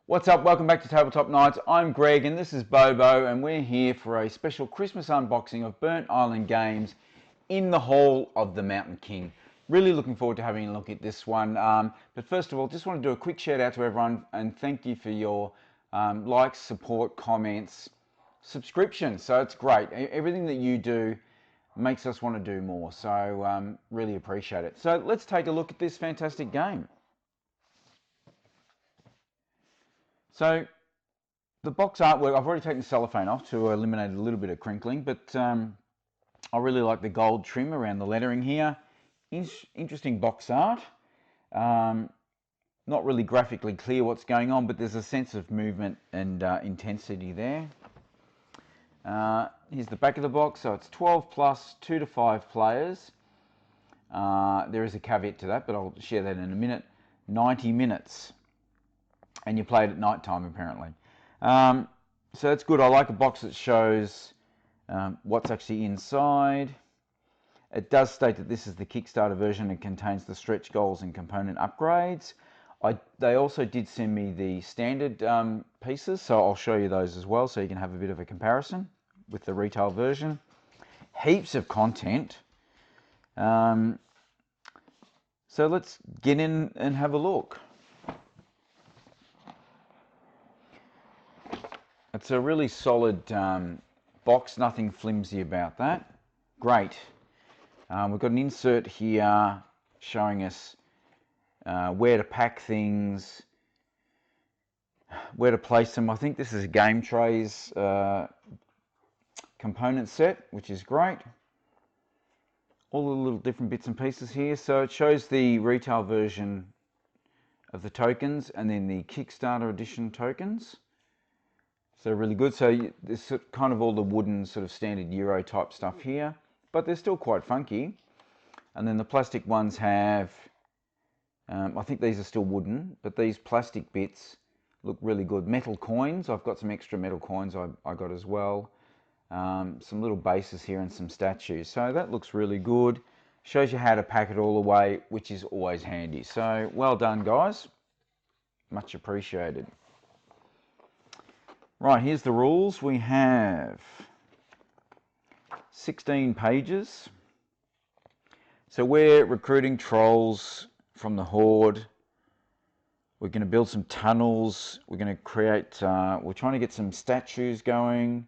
What's up? Welcome back to Tabletop Nights. I'm Greg and this is Bobo, and we're here for a special Christmas unboxing of Burnt Island Games in the Hall of the Mountain King. Really looking forward to having a look at this one. But first of all, just want to do a quick shout out to everyone and thank you for your likes, support, comments, subscriptions. So it's great. Everything that you do makes us want to do more. So really appreciate it. So let's take a look at this fantastic game. So the box artwork, I've already taken the cellophane off to eliminate a little bit of crinkling, but I really like the gold trim around the lettering here. Interesting box art. Not really graphically clear what's going on, but there's a sense of movement and intensity there. Here's the back of the box. So it's 12 plus, 2 to 5 players. There is a caveat to that, but I'll share that in a minute. 90 minutes. And you play it at night time, apparently. So that's good. I like a box that shows what's actually inside. It does state that this is the Kickstarter version and contains the stretch goals and component upgrades. They also did send me the standard pieces, so I'll show you those as well so you can have a bit of a comparison with the retail version. Heaps of content. So let's get in and have a look. It's a really solid box, nothing flimsy about that. Great. We've got an insert here showing us where to pack things, where to place them. I think this is a game trays component set, which is great. All the little different bits and pieces here. So it shows the retail version of the tokens and then the Kickstarter edition tokens. So really good. So there's kind of all the wooden sort of standard Euro type stuff here, but they're still quite funky. And then the plastic ones have, I think these are still wooden, but these plastic bits look really good. Metal coins, I've got some extra metal coins I got as well. Some little bases here and some statues. So that looks really good. Shows you how to pack it all away, which is always handy. So well done, guys. Much appreciated. Right, here's the rules. We have 16 pages. So we're recruiting trolls from the horde. We're going to build some tunnels. We're going to create, we're trying to get some statues going.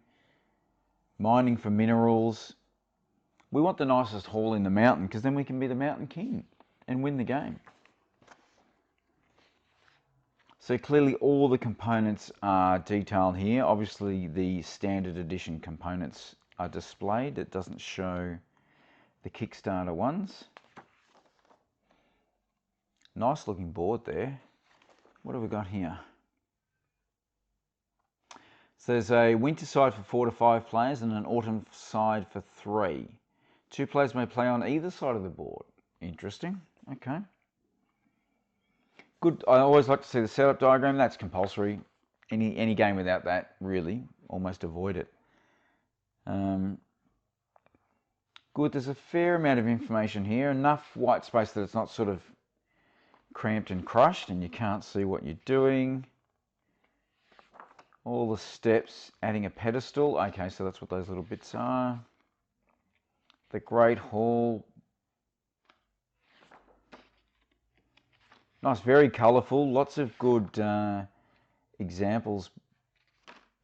Mining for minerals. We want the nicest hall in the mountain because then we can be the Mountain King and win the game. So clearly all the components are detailed here. Obviously the standard edition components are displayed. It doesn't show the Kickstarter ones. Nice looking board there. What have we got here? So there's a winter side for 4 to 5 players and an autumn side for 3. 2 players may play on either side of the board. Interesting. Okay. Good. I always like to see the setup diagram. That's compulsory. Any game without that, really, almost avoid it. Good. There's a fair amount of information here. Enough white space that it's not sort of cramped and crushed and you can't see what you're doing. All the steps, adding a pedestal. Okay, so that's what those little bits are. The Great Hall. Nice, very colourful, lots of good examples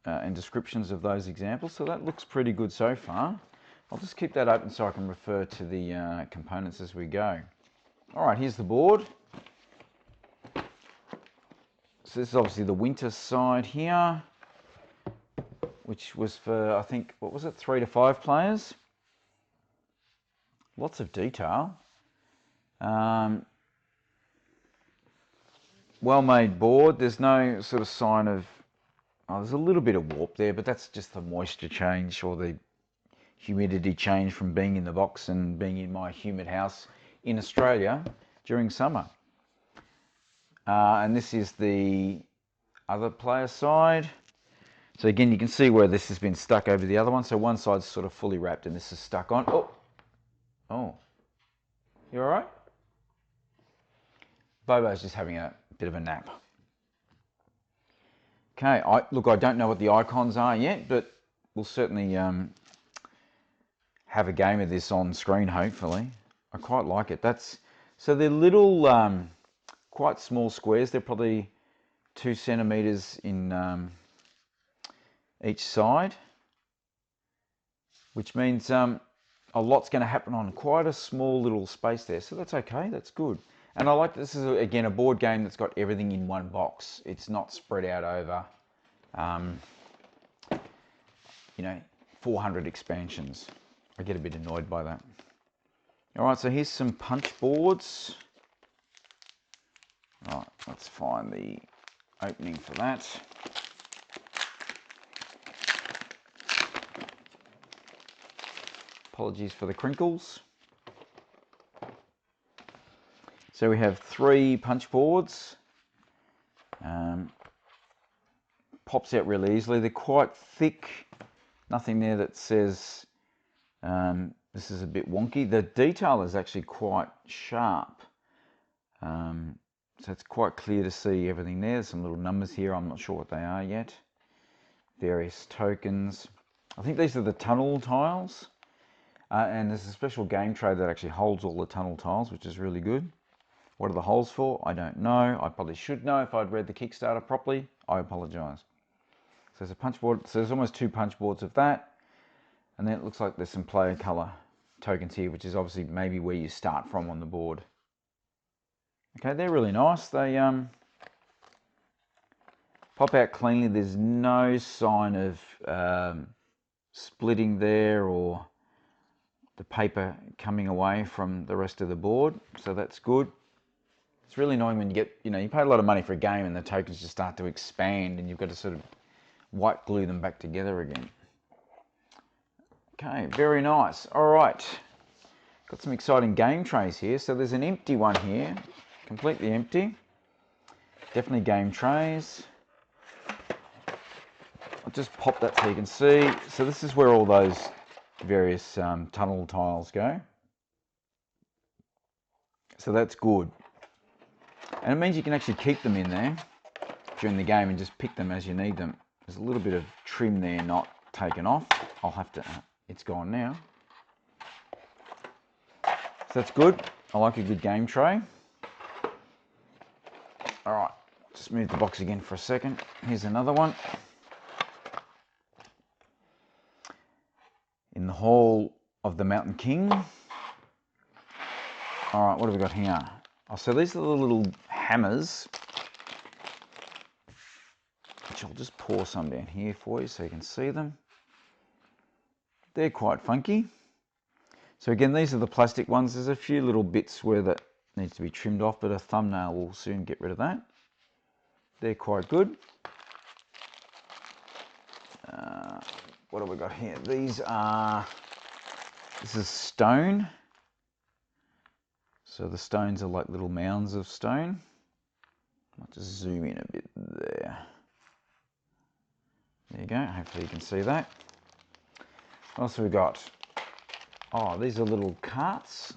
and descriptions of those examples. So that looks pretty good so far. I'll just keep that open so I can refer to the components as we go. All right, here's the board. So this is obviously the winter side here, which was for, I think, what was it, 3 to 5 players? Lots of detail. Well-made board. There's no sort of sign of, oh, there's a little bit of warp there, but that's just the moisture change or the humidity change from being in the box and being in my humid house in Australia during summer. And this is the other player side. So again, you can see where this has been stuck over the other one. So one side's sort of fully wrapped and this is stuck on. Oh, you all right? Bobo's just having a bit of a nap. Okay, look, I don't know what the icons are yet, but we'll certainly have a game of this on screen, hopefully. I quite like it. So they're little, quite small squares. They're probably 2 centimeters in each side, which means a lot's going to happen on quite a small little space there. So that's okay, that's good. And I like this is, again, a board game that's got everything in one box. It's not spread out over, 400 expansions. I get a bit annoyed by that. All right, so here's some punch boards. All right, let's find the opening for that. Apologies for the crinkles. So we have 3 punch boards. Pops out really easily. They're quite thick. Nothing there that says this is a bit wonky. The detail is actually quite sharp. So it's quite clear to see everything there. There's some little numbers here. I'm not sure what they are yet. Various tokens. I think these are the tunnel tiles. And there's a special game tray that actually holds all the tunnel tiles, which is really good. What are the holes for? I don't know. I probably should know if I'd read the Kickstarter properly. I apologise. So there's a punch board. So there's almost 2 punch boards of that. And then it looks like there's some player colour tokens here, which is obviously maybe where you start from on the board. Okay, they're really nice. They pop out cleanly. There's no sign of splitting there or the paper coming away from the rest of the board. So that's good. It's really annoying when you get, you pay a lot of money for a game and the tokens just start to expand and you've got to sort of white glue them back together again. Okay, very nice. All right, got some exciting game trays here. So there's an empty one here, completely empty. Definitely game trays. I'll just pop that so you can see. So this is where all those various tunnel tiles go. So that's good. And it means you can actually keep them in there during the game and just pick them as you need them. There's a little bit of trim there not taken off. I'll have to, it's gone now. So that's good. I like a good game tray. All right, just move the box again for a second. Here's another one. In the Hall of the Mountain King. All right, what have we got here? Oh, so these are the little hammers, which I'll just pour some down here for you so you can see them. They're quite funky. So again, these are the plastic ones. There's a few little bits where that needs to be trimmed off, but a thumbnail will soon get rid of that. They're quite good. What have we got here? This is stone. So the stones are like little mounds of stone. I'll just zoom in a bit there. There you go, hopefully you can see that. What else have we got? Oh, these are little carts.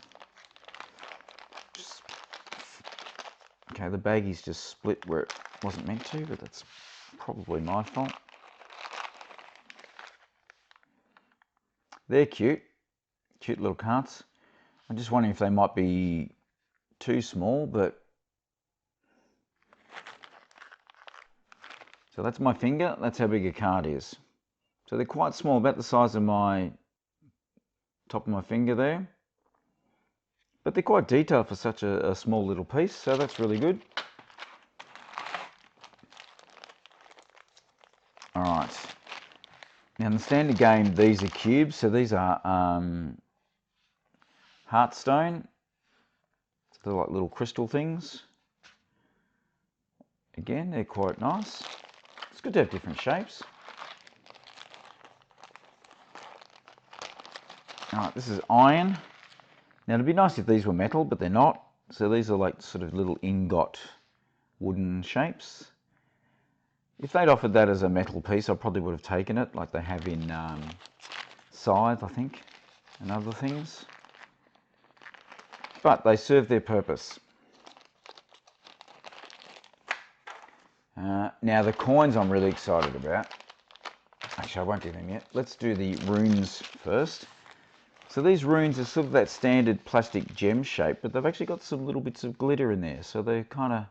Okay, the baggies just split where it wasn't meant to, but that's probably my fault. They're cute. Cute little carts. I'm just wondering if they might be too small, but... So that's my finger. That's how big a card is. So they're quite small, about the size of my top of my finger there. But they're quite detailed for such a small little piece, so that's really good. All right. Now in the standard game, these are cubes, so these are Hearthstone. They're like little crystal things. Again, they're quite nice. It's good to have different shapes. Alright, this is iron. Now it'd be nice if these were metal, but they're not. So these are like sort of little ingot wooden shapes. If they'd offered that as a metal piece, I probably would have taken it, like they have in Scythe, I think, and other things. But they serve their purpose. Now the coins I'm really excited about. Actually, I won't do them yet. Let's do the runes first. So these runes are sort of that standard plastic gem shape, but they've actually got some little bits of glitter in there. So they're kind of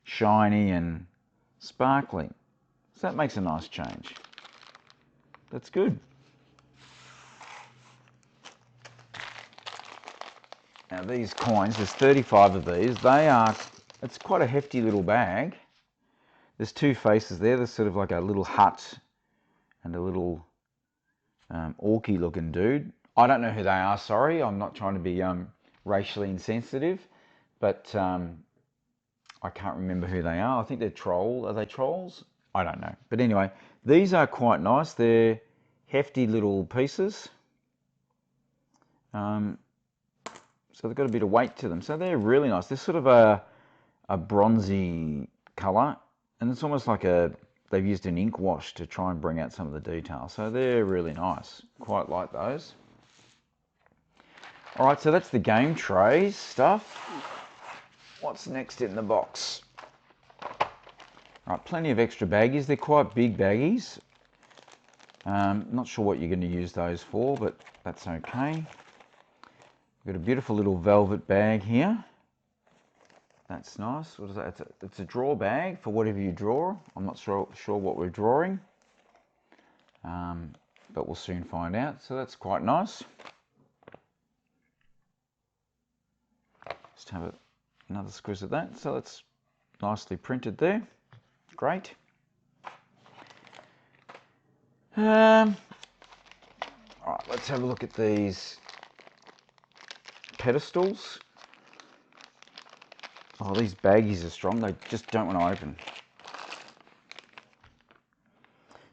shiny and sparkling. So that makes a nice change. That's good. Now these coins, there's 35 of these. It's quite a hefty little bag. There's two faces there. There's sort of like a little hut and a little orky looking dude. I don't know who they are, sorry. I'm not trying to be racially insensitive, but I can't remember who they are. I think they're troll. Are they trolls? I don't know. But anyway, these are quite nice. They're hefty little pieces. So they've got a bit of weight to them. So they're really nice. They're sort of a bronzy colour. And it's almost like they've used an ink wash to try and bring out some of the detail. So they're really nice. Quite like those. All right, so that's the game trays stuff. What's next in the box? All right, plenty of extra baggies. They're quite big baggies. Not sure what you're going to use those for, but that's okay. We've got a beautiful little velvet bag here. That's nice. What is that? It's a draw bag for whatever you draw. I'm not sure what we're drawing, but we'll soon find out. So that's quite nice. Just have another squiz of that. So it's nicely printed there. Great. All right, let's have a look at these pedestals. Oh, these baggies are strong. They just don't want to open.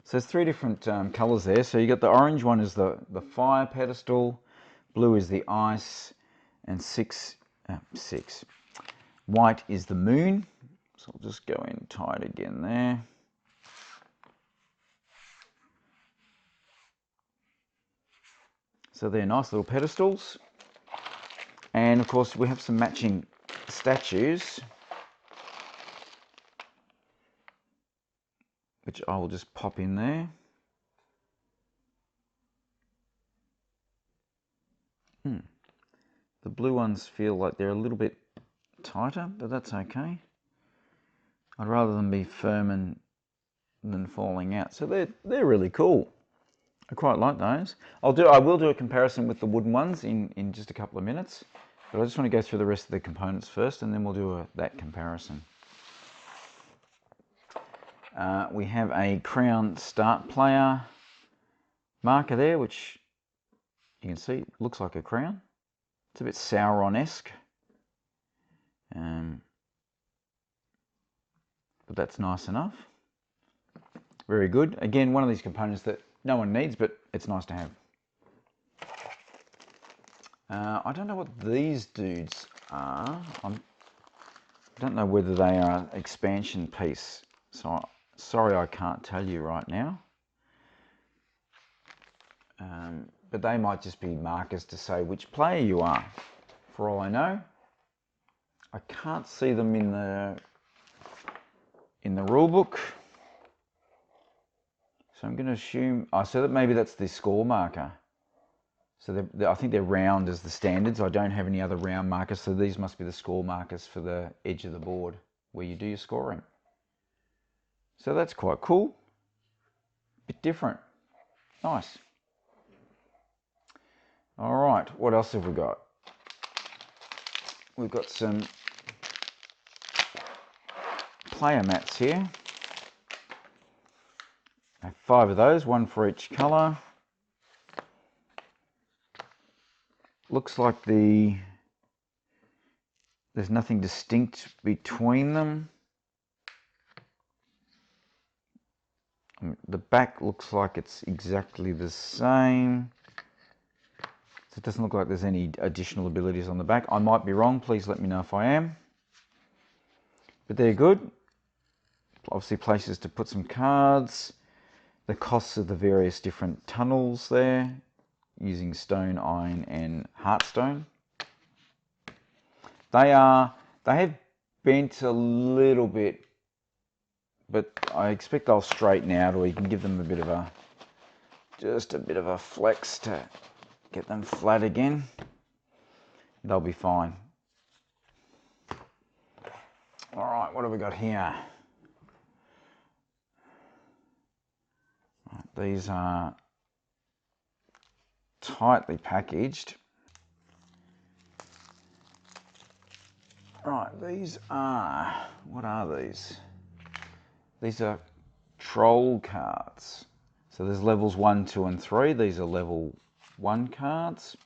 So there's three different colours there. So you got the orange one is the fire pedestal, blue is the ice, and white is the moon. So I'll just go in tight again there. So they're nice little pedestals. And of course we have some matching statues, which I will just pop in there. The blue ones feel like they're a little bit tighter, but that's okay. I'd rather them be firm than falling out. So they're really cool. I quite like those. I will do a comparison with the wooden ones in just a couple of minutes, but I just want to go through the rest of the components first, and then we'll do that comparison. We have a Crown Start Player marker there, which you can see looks like a crown. It's a bit Sauron-esque, but that's nice enough. Very good. Again, one of these components that no one needs, but it's nice to have. I don't know what these dudes are. I don't know whether they are an expansion piece, so sorry I can't tell you right now. But they might just be markers to say which player you are, for all I know. I can't see them in the rule book, so I'm going to assume. So that maybe that's the score marker. So I think they're round as the standards. I don't have any other round markers, so these must be the score markers for the edge of the board where you do your scoring. So that's quite cool. Bit different. Nice. All right, what else have we got? We've got some player mats here. 5 of those, one for each colour. Looks like there's nothing distinct between them. The back looks like it's exactly the same. So it doesn't look like there's any additional abilities on the back. I might be wrong, please let me know if I am. But they're good. Obviously places to put some cards. The costs of the various different tunnels there, using stone, iron and heartstone. They have bent a little bit but I expect they'll straighten out, or you can give them a bit of a, just a bit of a flex to get them flat again. They'll be fine. All right, what have we got here? These are tightly packaged. Right, these are, what are these? These are troll cards. So there's levels 1, 2 and 3. These are level 1 cards.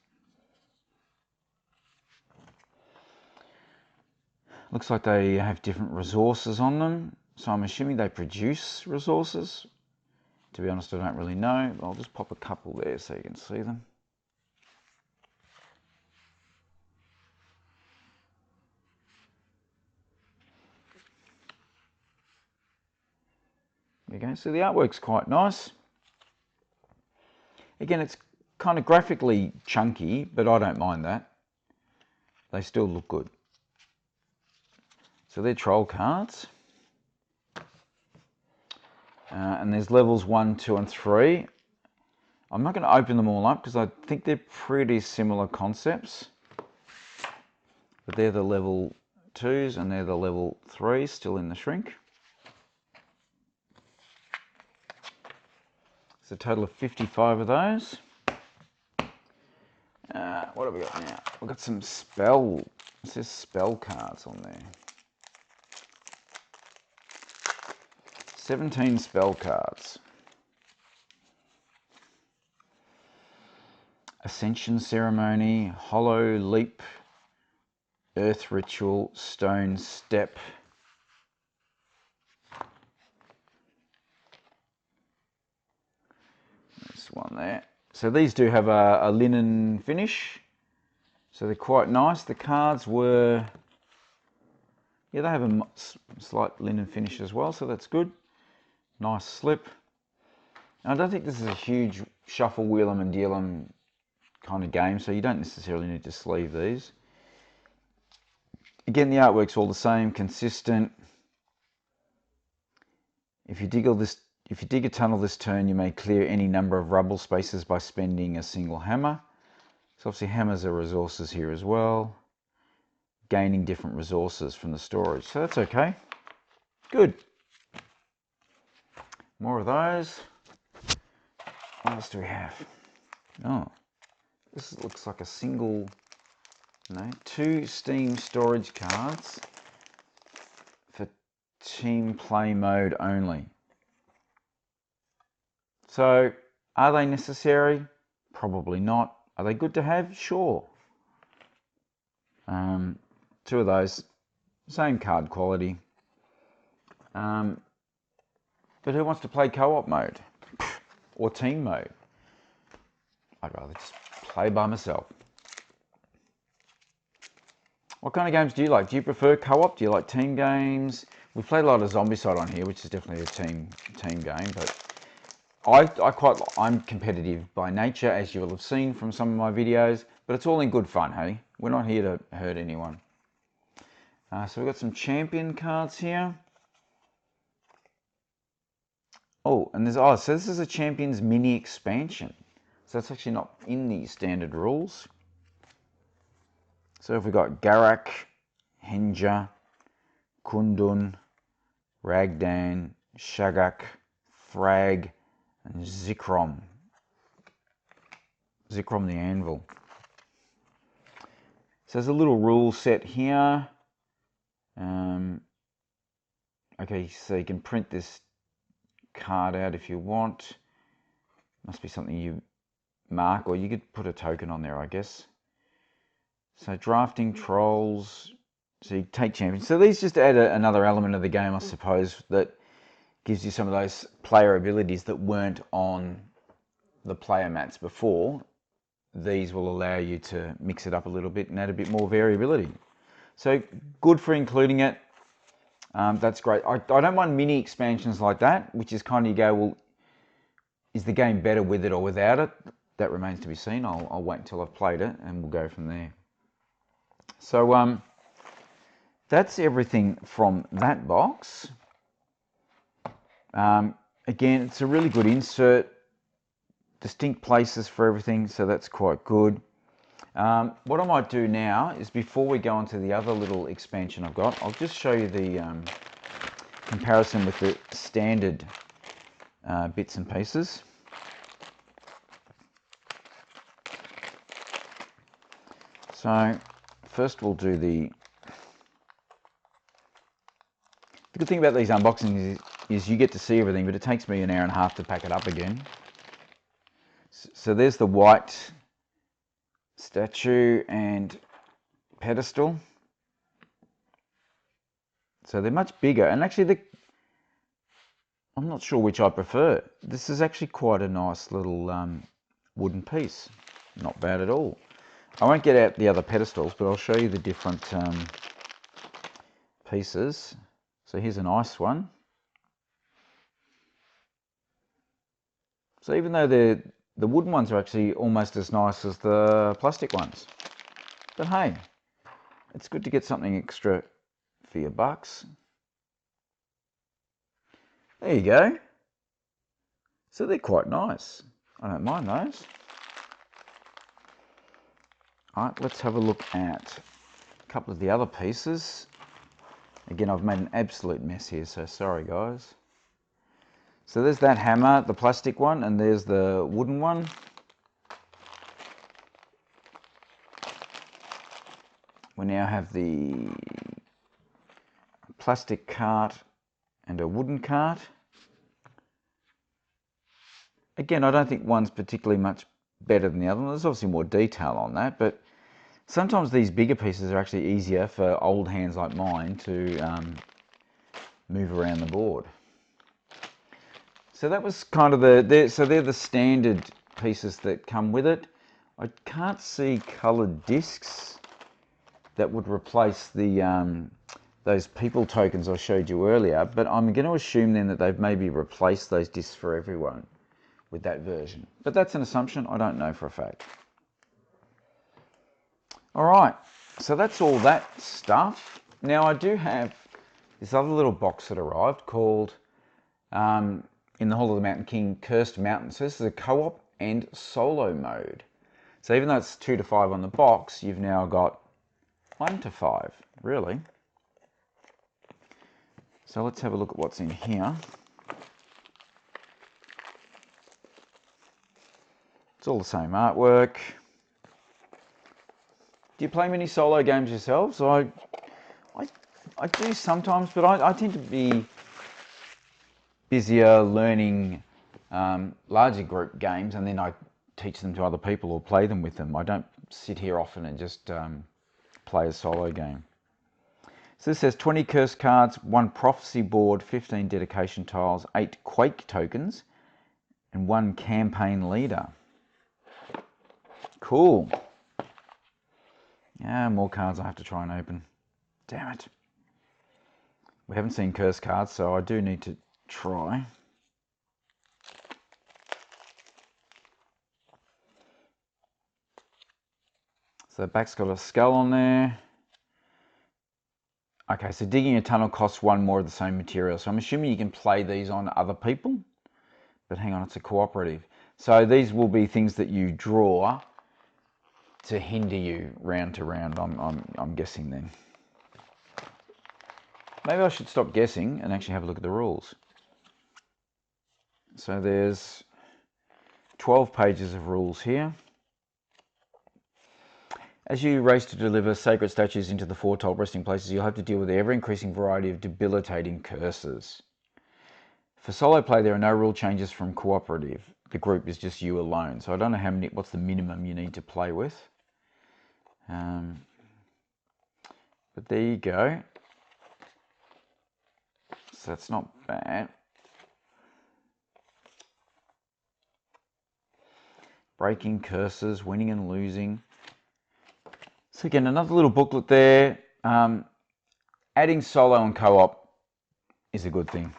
Looks like they have different resources on them. So I'm assuming they produce resources. To be honest, I don't really know. I'll just pop a couple there so you can see them. There you go. So the artwork's quite nice. Again, it's kind of graphically chunky, but I don't mind that. They still look good. So they're troll cards. And there's levels 1, 2 and 3. I'm not going to open them all up because I think they're pretty similar concepts. But they're the level 2s and they're the level 3s still in the shrink. It's a total of 55 of those. What have we got now? We've got some it says spell cards on there. 17 spell cards. Ascension Ceremony, Hollow Leap, Earth Ritual, Stone Step. This one there. So these do have a linen finish. So they're quite nice. The cards were, yeah, they have a slight linen finish as well, so that's good. Nice slip. I don't think this is a huge shuffle, wheel 'em and deal 'em kind of game, so you don't necessarily need to sleeve these. Again, the artwork's all the same, consistent. If you dig a tunnel this turn, you may clear any number of rubble spaces by spending a single hammer. So obviously hammers are resources here as well. Gaining different resources from the storage, so that's okay. Good. More of those. What else do we have? Oh, this looks like a single, no, 2 Steam storage cards for team play mode only. So, are they necessary? Probably not. Are they good to have? Sure. 2 of those, same card quality. But who wants to play co-op mode or team mode? I'd rather just play by myself. What kind of games do you like? Do you prefer co-op? Do you like team games? We've played a lot of Zombicide on here, which is definitely a team game, but I'm competitive by nature, as you will have seen from some of my videos, but it's all in good fun, hey? We're not here to hurt anyone. So we've got some champion cards here. Oh, and so this is a Champions mini expansion. So that's actually not in the standard rules. So if we've got Garak, Henja, Kundun, Ragdan, Shagak, Thrag, and Zikrom. Zikrom the Anvil. So there's a little rule set here. Okay, so you can print this card out if you want. Must be something you mark, or you could put a token on there, I guess. So drafting trolls, so you take champions. So these just add another element of the game, I suppose, that gives you some of those player abilities that weren't on the player mats before. These will allow you to mix it up a little bit and add a bit more variability. So good for including it. That's great. I don't mind mini expansions like that, which is kind of, you go, well, is the game better with it or without it? That remains to be seen. I'll wait until I've played it and we'll go from there. So that's everything from that box. Again, it's a really good insert, distinct places for everything, so that's quite good. What I might do now is, before we go on to the other little expansion I've got, I'll just show you the comparison with the standard bits and pieces. So first we'll do the good thing about these unboxings is you get to see everything, but it takes me an hour and a half to pack it up again. So there's the white statue and pedestal. So they're much bigger, and actually I'm not sure which I prefer. This is actually quite a nice little wooden piece. Not bad at all. I won't get out the other pedestals, but I'll show you the different pieces. So here's a nice one. So even though the wooden ones are actually almost as nice as the plastic ones. But hey, it's good to get something extra for your bucks. There you go. So they're quite nice. I don't mind those. Alright, let's have a look at a couple of the other pieces. Again, I've made an absolute mess here, so sorry guys. So there's that hammer, the plastic one, and there's the wooden one. We now have the plastic cart and a wooden cart. Again, I don't think one's particularly much better than the other one. There's obviously more detail on that, but sometimes these bigger pieces are actually easier for old hands like mine to move around the board. So that was kind of so they're the standard pieces that come with it. I can't see coloured discs that would replace the those people tokens I showed you earlier, but I'm going to assume then that they've maybe replaced those discs for everyone with that version. But that's an assumption, I don't know for a fact. Alright, so that's all that stuff. Now I do have this other little box that arrived called In the Hall of the Mountain King Cursed Mountains. So this is a co-op and solo mode. So even though it's 2 to 5 on the box, you've now got 1 to 5, really. So let's have a look at what's in here. It's all the same artwork. Do you play many solo games yourselves? I do sometimes, but I tend to be busier learning larger group games, and then I teach them to other people or play them with them. I don't sit here often and just play a solo game. So this says 20 curse cards, 1 prophecy board, 15 dedication tiles, 8 quake tokens, and 1 campaign leader. Cool. Yeah, more cards I have to try and open. Damn it. We haven't seen curse cards, so I do need to try. So the back's got a skull on there. Okay, so digging a tunnel costs 1 more of the same material. So I'm assuming you can play these on other people. But hang on, it's a cooperative. So these will be things that you draw to hinder you round to round, I'm guessing then. Maybe I should stop guessing and actually have a look at the rules. So there's 12 pages of rules here. As you race to deliver sacred statues into the foretold resting places, you'll have to deal with the ever-increasing variety of debilitating curses. For solo play, there are no rule changes from cooperative. The group is just you alone. So I don't know what's the minimum you need to play with. But there you go. So that's not bad. Breaking curses, winning and losing. So again, another little booklet there. Adding solo and co-op is a good thing.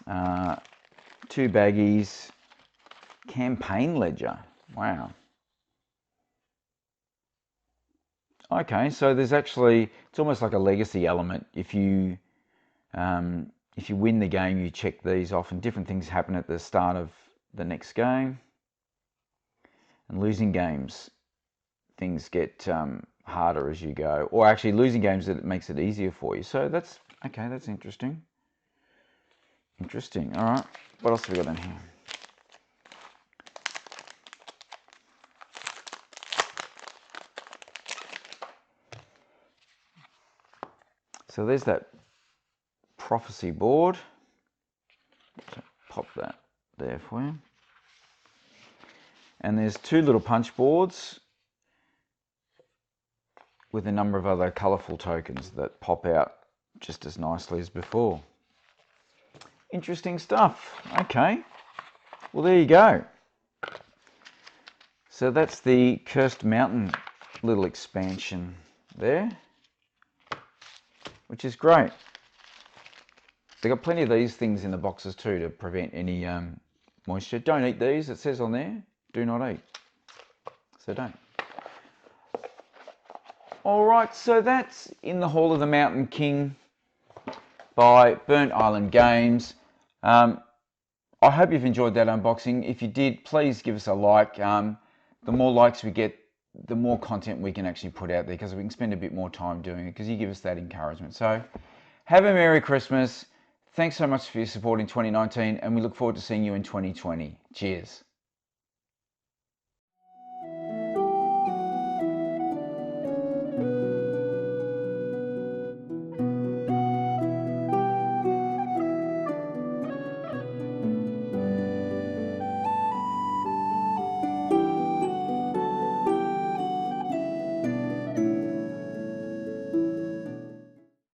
2 baggies. Campaign ledger. Wow. Okay, so there's actually, it's almost like a legacy element. If you if you win the game, you check these off, and different things happen at the start of the next game. And losing games, things get harder as you go, or actually losing games, that it makes it easier for you. So that's okay. That's interesting. Interesting. All right. What else have we got in here? So there's that prophecy board. So pop that there for you. And there's two little punch boards with a number of other colourful tokens that pop out just as nicely as before. Interesting stuff. Okay. Well, there you go. So that's the Cursed Mountain little expansion there, which is great. They've got plenty of these things in the boxes too to prevent any moisture. Don't eat these, it says on there, do not eat. So don't. Alright, so that's In the Hall of the Mountain King by Burnt Island Games. I hope you've enjoyed that unboxing. If you did, please give us a like. The more likes we get, the more content we can actually put out there, because we can spend a bit more time doing it, because you give us that encouragement. So have a Merry Christmas. Thanks so much for your support in 2019, and we look forward to seeing you in 2020. Cheers.